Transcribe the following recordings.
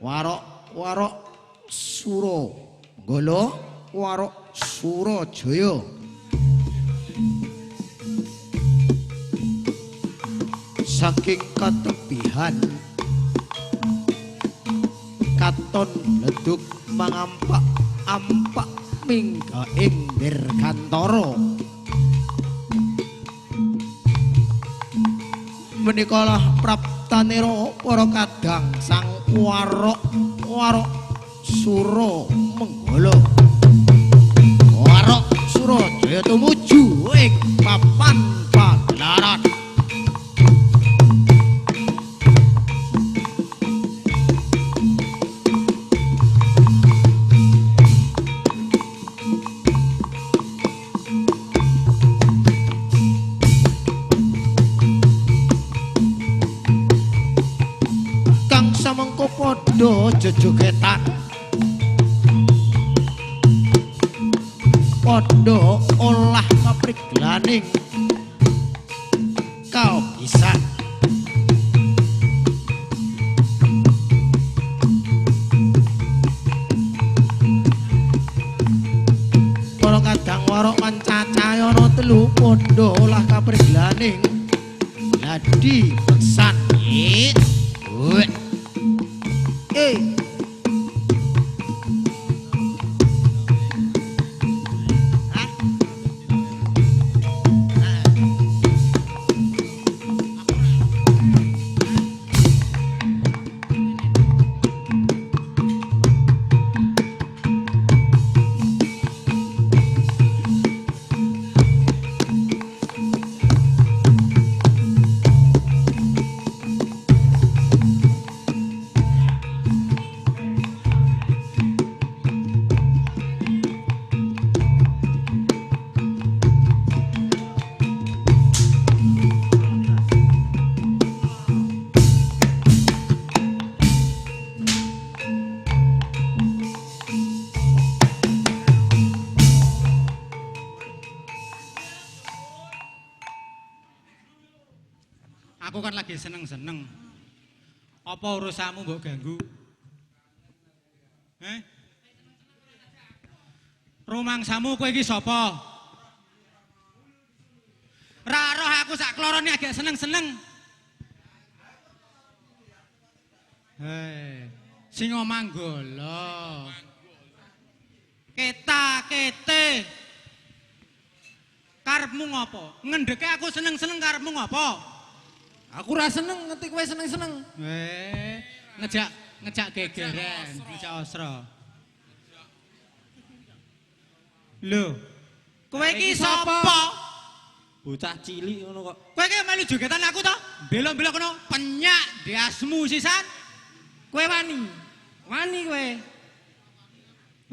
Warok Suro Golo Warok Surajaya. Saking katepihan katon bledug mangampak-ampak mingga ing dirgantara. Menikalah praptanira para kadang sang warok Sura Menggala. Warok Surajaya tumuju ing papan pagelaran. Samengko padha jejogetan padha olah kaprigelaning kaopisan. Para kadang warok mancacayana telu padha olah kaprigelaning ladi beksan. Aku kan lagi seneng-seneng. Apa urusanmu mbok ganggu? Rumangsamu kowe iki sapa? Ra roh aku sak klorone agak seneng-seneng. Singa Manggala. Keta-kete. Karepmu ngopo? Ngendheke aku seneng-seneng karepmu ngopo? Aku ra seneng ngerti kowe seneng-seneng. Ngejak gegeran, ngejak osra. Lho, kowe iki sapa? Bocah cilik ngono kok. Kowe iki melu jogetan aku to? Belok-belok kono penyak diasmu sisan. Kowe wani? Wani kowe.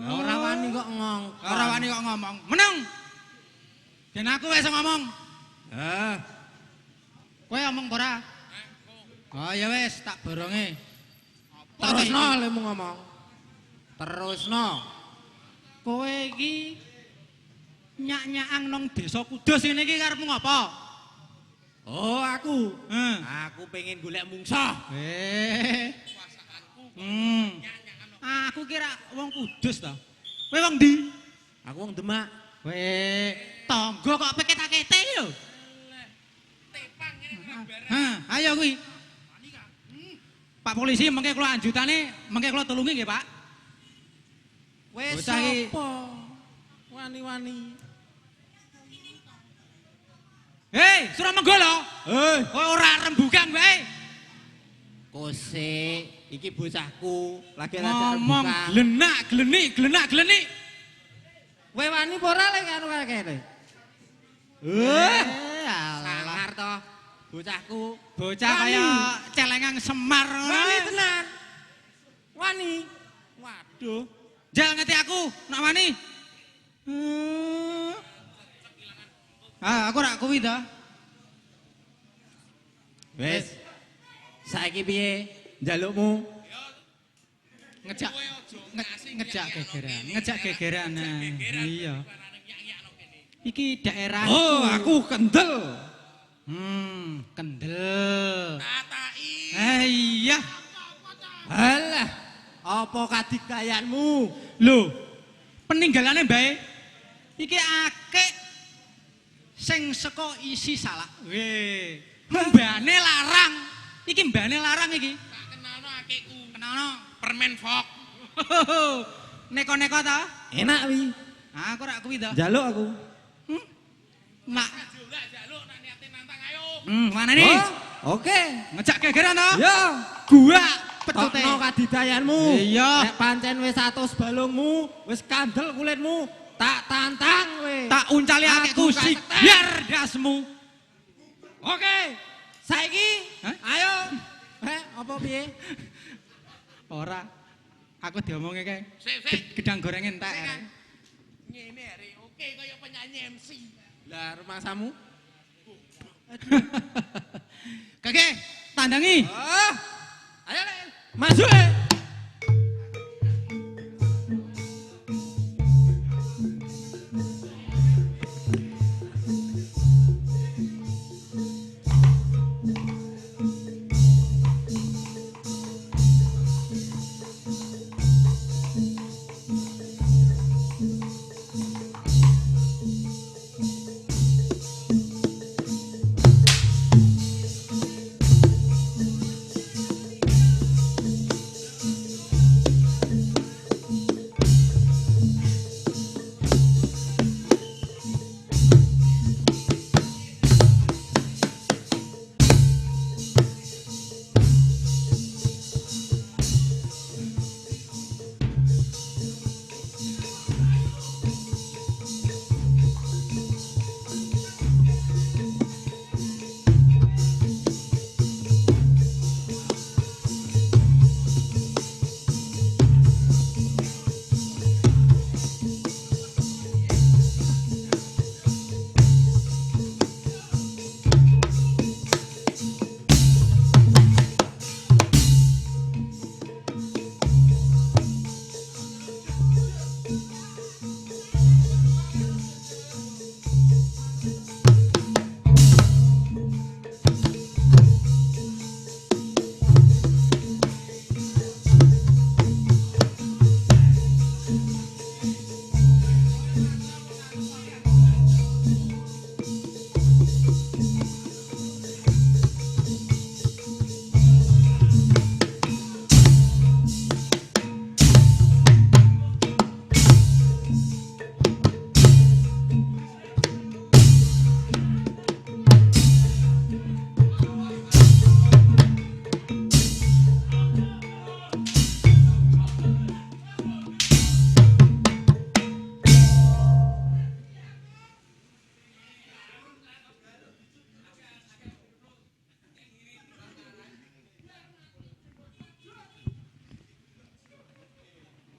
Ora wani kok ngomong. Ora wani kok ngomong. Meneng. Den aku wis ngomong. Kowe omong ora? Oh ya wis tak boronge. Terusno lemu ngomong. Terusno. Kowe iki nyak-nyakang nang desa Kudus ngene iki karepmu ngapa? Oh, aku. Aku pengen golek mungsuh. Aku kira wong Kudus to. Kowe wong ndi? Aku wong Demak. Kowe tangga kok peket-akete lho. Ayo kuwi. Pak polisi mengke kula anjutane, mengke kula tulungi nggih, Pak. Wes sapa? Wani-wani. Hei, Suramenggala. Kowe ora rembugan wae. Kose, iki bocahku lagi ngomong glenak-glenik. Kowe wani apa ora lek karo kene? Sangar to. Bocahku, bocah kaya celengan Semar ngono. Wani tenan. Wani. Waduh. Jangan ngerti aku, nak wani. Aku rak kuwi to. Wes. Saiki piye njalukmu? Ngejak gegeran. Iya. Iki daerah. Oh, aku kendel. Kendel. Tatai. Iya. Apa kadigayanmu? Lho, peninggalane Mbah iki akeh sing saka isi salak. Weh, mbane larang. Iki mbane larang iki. Tak kenalno akekku. Kenalno Permen Fok. neko-neko ta? Enak wi. Aku rak kuwi ta. Jaluk aku. Mak. Juga jaluk nak niate nantang ayo. Mana nih? Oh, oke. Ngejak gegeran to? Ya. Gua pecute. Tokno kadidayanmu. Iya. Nek pancen wis 100 balungmu, wis kandel kulitmu, tak tantang we. Tak uncali akekku Aku gak sik setek. biar dasmu. Oke. Saiki, Hah? ayo. Apa piye? Ora. Aku diomongke kae. Sik. Gedang goreng entek. Ngene are. Oke kaya penyanyi MC. Lah rumah samu? Kakek, tandangi. Oh. Ayo le. Maju le.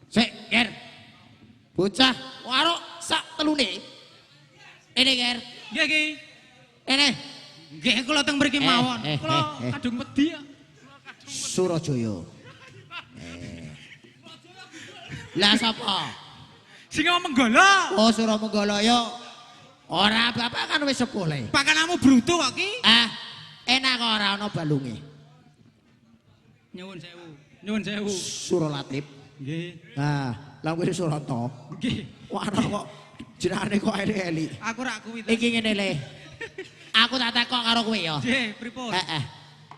Sik, Ger. Bocah warok sak telune. Ini, Ger. Nggih iki. Ini Nggih kula teng mriki mawon. Kula kadung wedi ya. Surajaya. Lah sapa? Sing menggala. Oh, Suramanggala ya. Ora bapak kan wis sekolah. Pakanamu bruto kok ki. Enak kok ora ana balunge. Nyuwun sewu. Nyuwun sewu. Suralatip. Nggih. Lah kuwi Surata. Nggih. Wara kok jenenge kok eli-eli. Aku rak kuwi to. Iki ngene le. Aku tak takok karo kowe ya. Nggih, pripun?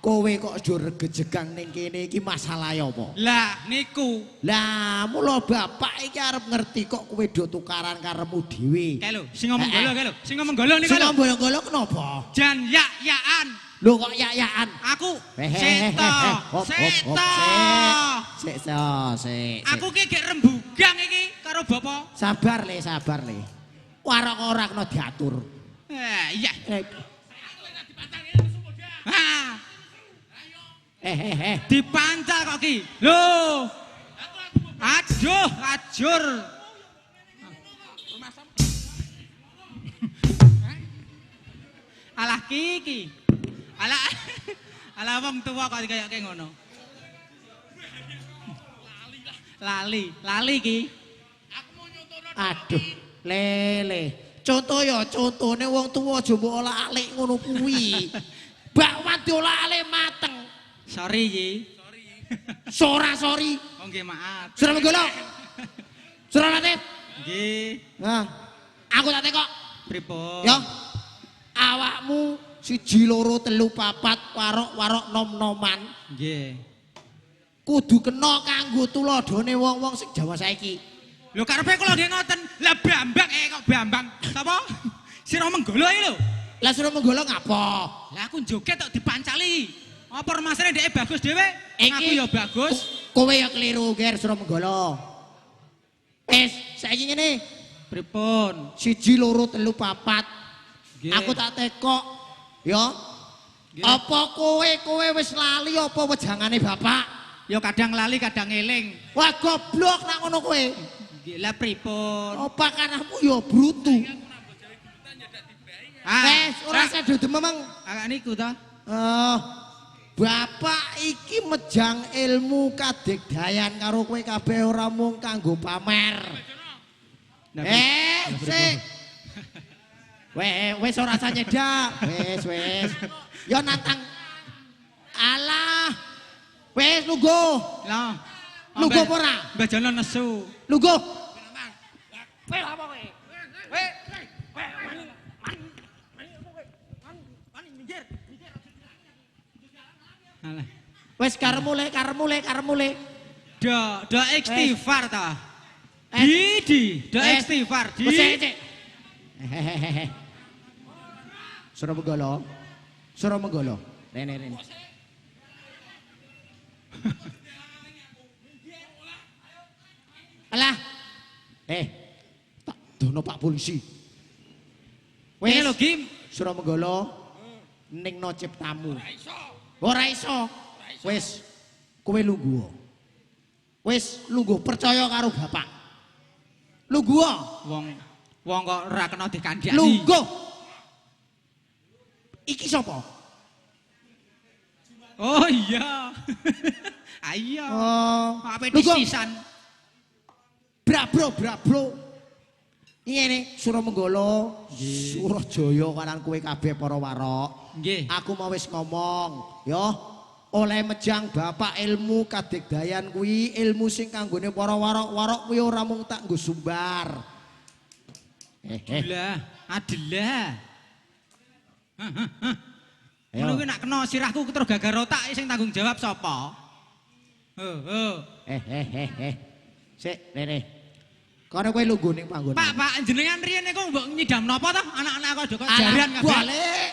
Kowe kok jur gejegang ning kene iki masalahe apa? Lah niku. Lah mula bapak iki arep ngerti kok kowe do tukaran karepmu dhewe. Kae lho, sing ngomong golo kae lho. Sing ngomong golo niku lho. Sing golo kenapa? Jan yak-yakan. Lho kok yak-yakan? Aku seto. Seto. Sik. Aku ki gek rembugang iki karo bapak. Sabar le. Warok ora kena diatur. Iya. Dipancal kok ki. Lho. Aduh, ajur. Alah ki. Alah wong tuwa kok kaya ngono. Lali ki. Aduh, lele. Contoh ya, contone wong tuwa aja mbok olah-alik ngono kuwi. Bakwan diolah-alik mateng. Sorry Yi. Sorry. Oh nggih maaf. Suramenggala. Suralatif. Nggih. Nah, aku tak tekok. Pripun? Ya. Awakmu 1 2 3 4 warok-warok nom-noman Nggih. kudu kena kanggo tuladhane wong-wong sing Jawa saiki. Lho karepe kula nggih ngoten. Lah Bambang kok Bambang. Sapa? Suramenggala iki lho. Lah Suramenggala ngapa? Lah aku joget tok dipancali. Apa remasane dhek bagus dhewe? Iki- Aku ya bagus. Kowe ya keliru, Ger Suramenggala. Saiki ngene. Pripun? 1 2 3 4. Nggih. Aku tak tekok. Ya. Nggih. Apa kowe wis lali apa wejangane bapak? Ya kadang lali kadang eling. Wah goblok nak ngono kowe. Nggih lah pripun? Apa kanahmu ya brutu. Wes ora sedo memang. Agak niku ta. Bapak iki mejang ilmu kadegdayan karo kowe kabeh ora mung kanggo pamer. Lah, Sik. Wes ora usah nyedak. Wes. Ya nantang. Alah. Wes lungguh. Lah. Lungguh apa ora? Mbah Jono nesu. Lungguh. Kowe apa kowe? Alah. Wes karemule. Do istighfar ta. Eh. Do istighfar di. Wes cek. Suramenggala. Rene. Alah. Tak dono Pak Polisi. Wes lho Kim. Suramenggala ningno ciptamu. Ora iso. Wis kowe lungguh. Wis lungguh percaya karo bapak. Lungguh. Wong kok ora kena dikandhani. Lungguh. Iki sapa? Oh iya. Ayo. Apa lungguh. disisan? Brabro. Ngene Suramenggala, Surajaya kanan kowe kabeh para warok. Nggih. Aku mau wis ngomong, ya. Oleh mejang bapak ilmu kadegdayan kuwi ilmu sing kanggone para warok-warok kuwi ora mung tak nggo sumbar. Adalah. Ayo. Ngono kuwi nak kena sirahku terus gagar otak sing tanggung jawab sapa? Sik, Rene. Kono kowe lungguh ning panggonan. Pak jenengan riyen niku mbok nyidam napa to? Anak-anak kok kok jarian kabeh. Balik.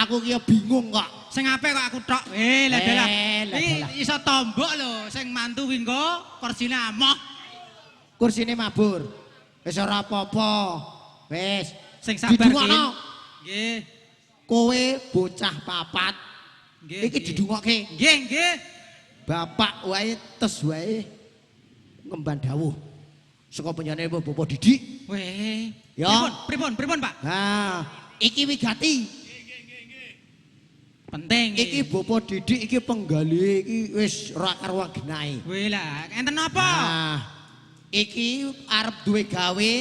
Aku ki bingung kok. Sing ape kok aku tok. Lah dalah. lah. Iki iso tombok lho sing mantu kuwi engko kursine amoh. Kursine mabur. Wis ora apa-apa. Wis Sing sabar Kim. didungokno. Nggih. Kowe bocah papat. Nggih. Iki didungokke. Nggih. Bapak wae tes wae ngemban dawuh. Saka penjane Bapak Didik. Weh. Ya. Pripun Pak? Nah, iki wigati. Penting Iki Bapak Didik iki penggali iki wis ora karuan genahe. Weh lah, enten napa? Nah, iki arep duwe gawe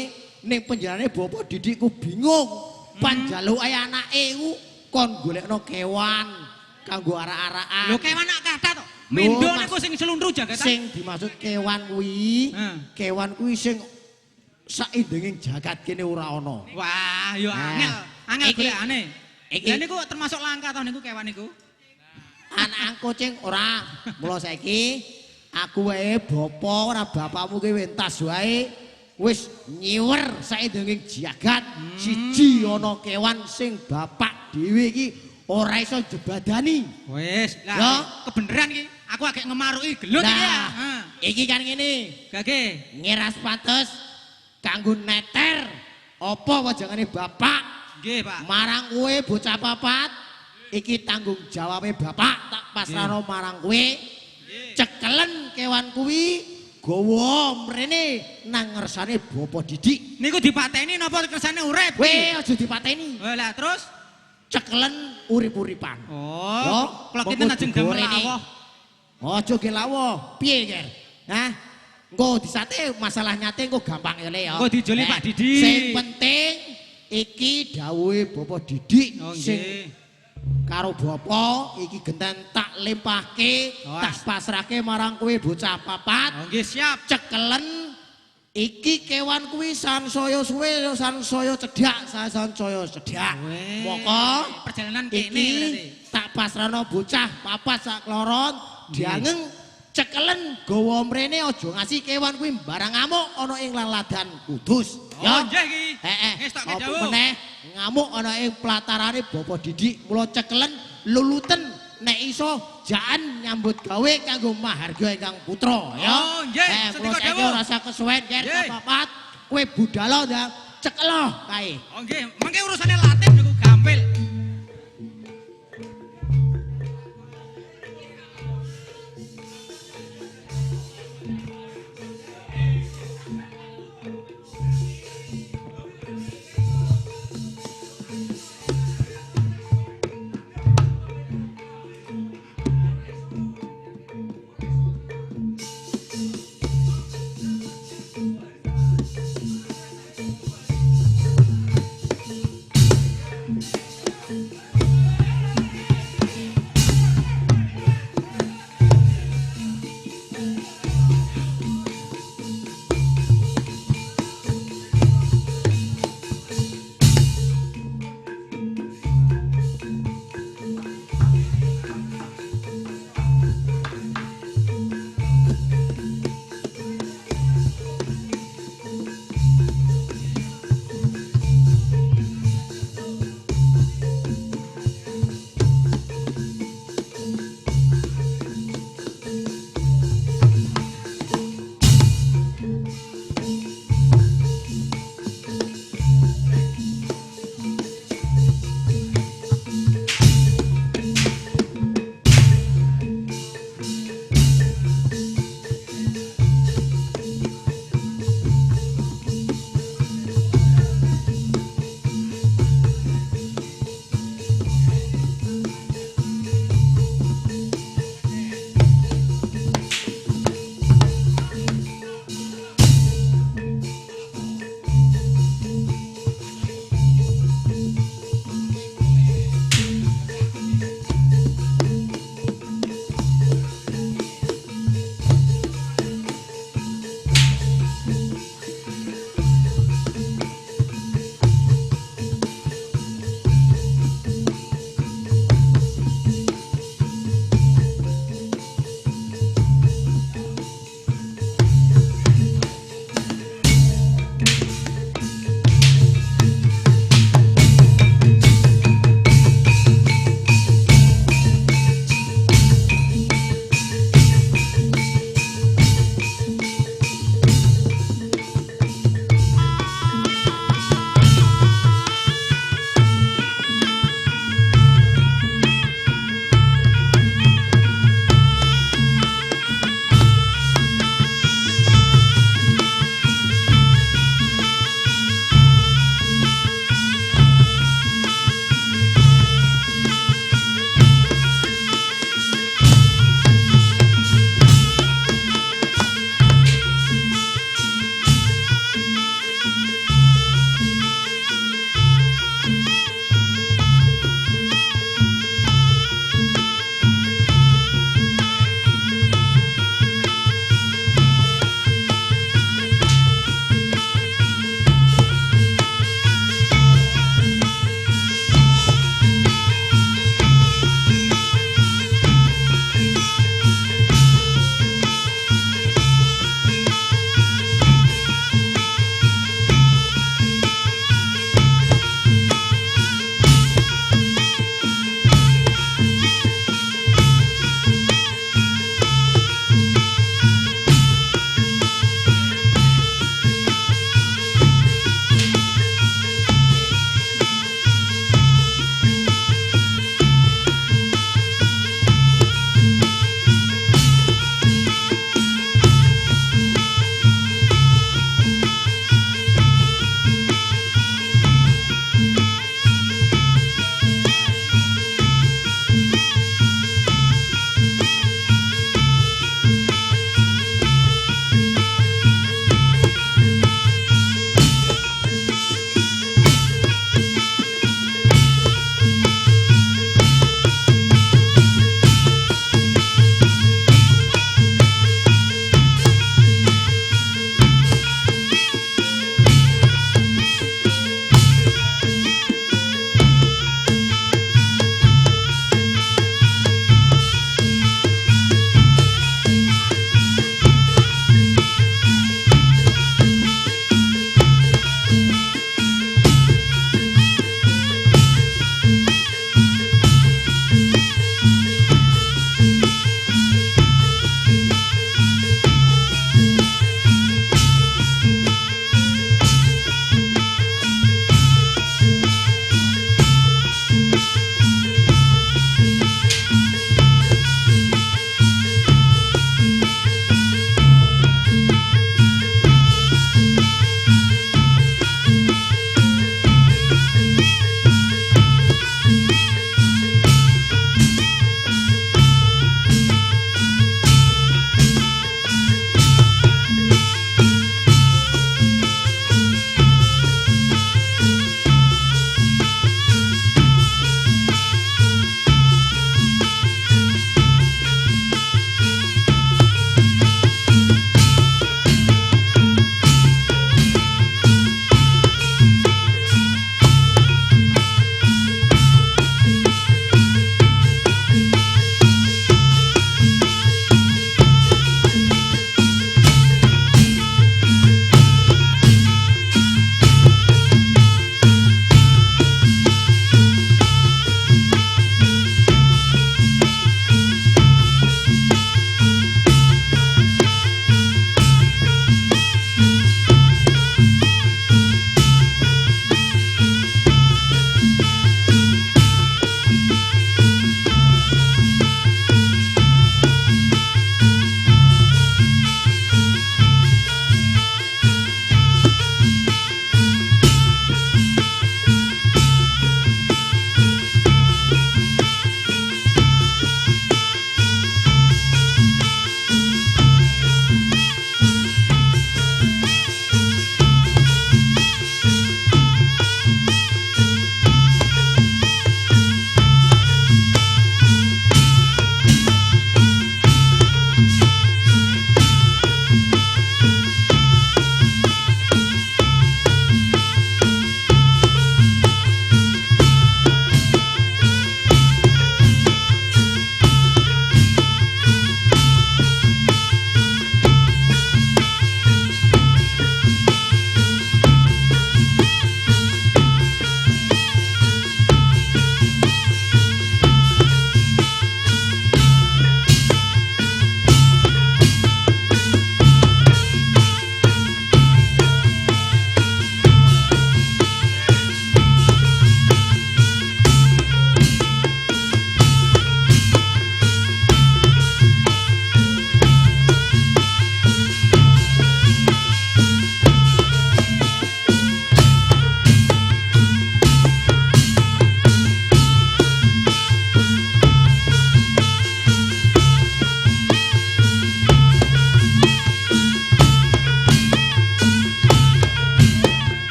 ning penjarane Bapak Didik ku bingung. Panjaluke anake ku kon golekno kewan kanggo arak-arakan. Lho kewan nak kathah to. Mindo Mas. niku sing selundru jagatan. Sing dimaksud kewan kuwi, kewan kuwi sing saindenging jagat kene ora ana. Wah, yo Nah, angel iki- golekane. iki- Lah niku termasuk langka to niku kewan niku. Anak kucing ora. Mula saiki aku wae bapa ora bapakmu ki wentas wae wis nyiwer saindenging jagat. Siji ana kewan sing bapak dhewe iki ora iso jebadani. Wis, Ya. lah kebeneran iki. Aku agak ngemaruki gelut iki ya. Nah, iki kan ngene. Gage. Ngeras pates kanggo neter apa wajangane bapak Nggih, Pak. marang kowe bocah papat iki tanggung jawabe bapak tak pasrahno marang kowe cekelen kewan kuwi gawa mrene nang ngersane Bapak Didik. Niku dipateni napa kersane urip? Kowe aja dipateni, Wah, lah terus cekelen urip-uripan. oh, Yo, kalau kita pokok ajeng digoreng damel ini. lawuh. Aja ge lawuh. Piye, Ger? Hah? Engko disate masalah nyate engko gampang ya, Le ya. Engko dijoli Pak Didik. Sing penting iki dawuhe Bapak Didik Oh, sing nggih. karo bapa iki genten tak limpahke, tak pasrahke marang kowe bocah papat. Oh nggih siap. Cekelen iki kewan kuwi sansaya suwe sansaya cedhak, sansaya cedhak. Moko perjalanan kene iki berarti. tak pasrahno bocah papat sak kloron diangeng cekelen gawa mrene aja ngasih kewan kuwi barang ngamuk ana ing laladan Kudus. Oh nggih iki. Heeh. Wis tak Apa dawuh. meneh ngamuk ana ing platarane Bapak Didik mula cekelen luluten nek iso jaan nyambut gawe kanggo maharga ingkang putra ya. Oh, nggih, Mula sedika saiki dawuh. ora usah kesuwen ker Nggih. papat kowe budala ya cekelo kae. Oh nggih, mengke urusane latih